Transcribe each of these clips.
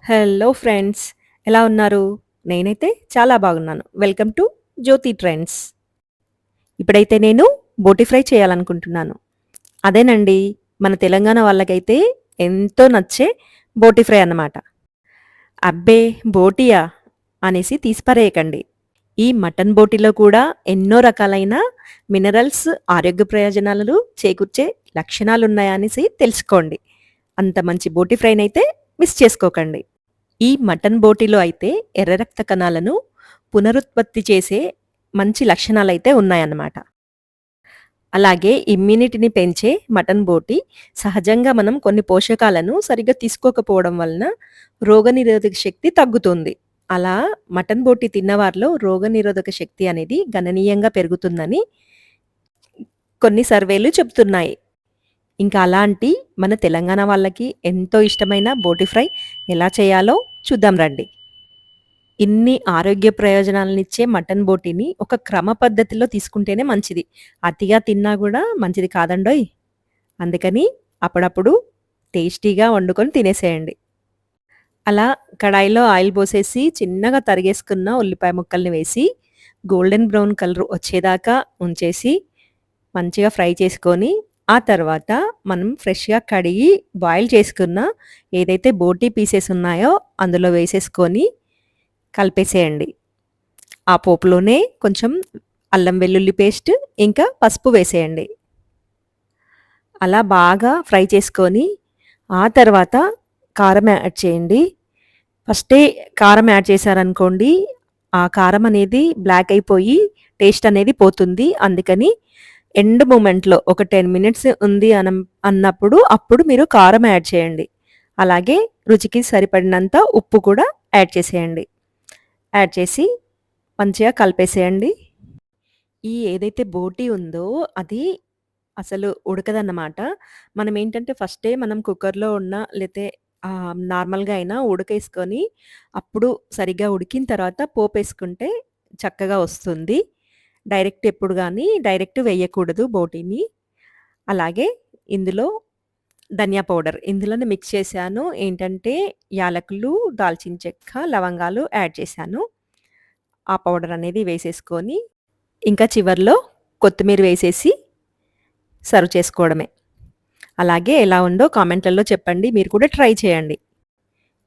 Hello friends. ఎలా ఉన్నారు? నేనైతే చాలా బాగున్నాను. Welcome to Jyothi trends. ఇప్పుడైతే నేను బోటి ఫ్రై చేయాలనుకుంటున్నాను. అదేనండి మన తెలంగాణ వాళ్ళకైతే ఎంతో నచ్చే బోటి ఫ్రై అన్నమాట. అబ్బే! బోటియా అనేసి తీసిపారేయకండి. ఈ మటన్ బోటిలో కూడా ఎన్నో రకాలైన మినరల్స్, ఆరోగ్య ప్రయోజనాలు చేకూర్చే లక్షణాలున్నాయనేసి తెలుసుకోండి. అంత మంచి బోటి ఫ్రైనైతే మిస్ చేసుకోకండి. ఈ మటన్ బోటీలో అయితే ఎర్ర రక్త కణాలను పునరుత్పత్తి చేసే మంచి లక్షణాలైతే ఉన్నాయన్నమాట. అలాగే ఇమ్యూనిటీని పెంచే మటన్ బోటీ సహజంగా మనం కొన్ని పోషకాలను సరిగ్గా తీసుకోకపోవడం వలన రోగనిరోధక శక్తి తగ్గుతుంది. అలా మటన్ బోటీ తిన్నవారిలో రోగనిరోధక శక్తి అనేది గణనీయంగా పెరుగుతుందని కొన్ని సర్వేలు చెప్తున్నాయి. ఇంకా అలాంటి మన తెలంగాణ వాళ్ళకి ఎంతో ఇష్టమైన బోటి ఫ్రై ఎలా చేయాలో చూద్దాం రండి. ఇన్ని ఆరోగ్య ప్రయోజనాలనిచ్చే మటన్ బోటీని ఒక క్రమ పద్ధతిలో తీసుకుంటేనే మంచిది. అతిగా తిన్నా గూడా మంచిది కాదండోయ్! అందుకని అప్పుడప్పుడు టేస్టీగా వండుకొని తినేసేయండి. అలా కడాయిలో ఆయిల్ పోసేసి చిన్నగా తరిగేసుకున్న ఉల్లిపాయ ముక్కల్ని వేసి గోల్డెన్ బ్రౌన్ కలర్ వచ్చేదాకా ఉంచేసి మంచిగా ఫ్రై చేసుకొని, ఆ తర్వాత మనం ఫ్రెష్‌గా కడిగి బాయిల్ చేసుకున్న ఏదైతే బోటీ పీసెస్ ఉన్నాయో అందులో వేసేసుకొని కలిపేసేయండి. ఆ పోపులోనే కొంచెం అల్లం వెల్లుల్లి పేస్ట్, ఇంకా పసుపు వేసేయండి. అలా బాగా ఫ్రై చేసుకొని, ఆ తర్వాత కారం యాడ్ చేయండి. ఫస్టే కారం యాడ్ చేశారనుకోండి, ఆ కారం అనేది బ్లాక్ అయిపోయి టేస్ట్ అనేది పోతుంది. అందుకని ఎండ్ మూమెంట్‌లో ఒక 10 మినిట్స్ ఉంది అన్నప్పుడు అప్పుడు మీరు కారం యాడ్ చేయండి. అలాగే రుచికి సరిపడినంత ఉప్పు కూడా యాడ్ చేసేయండి. యాడ్ చేసి మంచిగా కలిపేసేయండి. ఈ ఏదైతే బోటీ ఉందో అది అసలు ఉడకదన్నమాట. మనమేంటంటే ఫస్టే మనం కుక్కర్‌లో ఉన్న లేతే నార్మల్‌గా అయినా ఉడకేసుకొని అప్పుడు సరిగ్గా ఉడికిన తర్వాత పోపేసుకుంటే చక్కగా వస్తుంది. డైరెక్ట్ వేయకూడదు బోటీని. అలాగే ఇందులో ధనియా పౌడర్ ఇందులోనే మిక్స్ చేశాను. ఏంటంటే యాలకులు, దాల్చిన చెక్క, లవంగాలు యాడ్ చేశాను. ఆ పౌడర్ అనేది వేసేసుకొని ఇంకా చివర్లో కొత్తిమీర వేసేసి సర్వ్ చేసుకోవడమే. అలాగే ఎలా ఉందో కామెంట్‌లలో చెప్పండి. మీరు కూడా ట్రై చేయండి.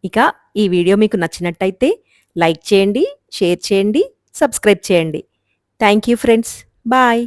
ఇక ఈ వీడియో మీకు నచ్చినట్టయితే లైక్ చేయండి, షేర్ చేయండి, సబ్స్క్రైబ్ చేయండి. Thank you friends. బాయ్.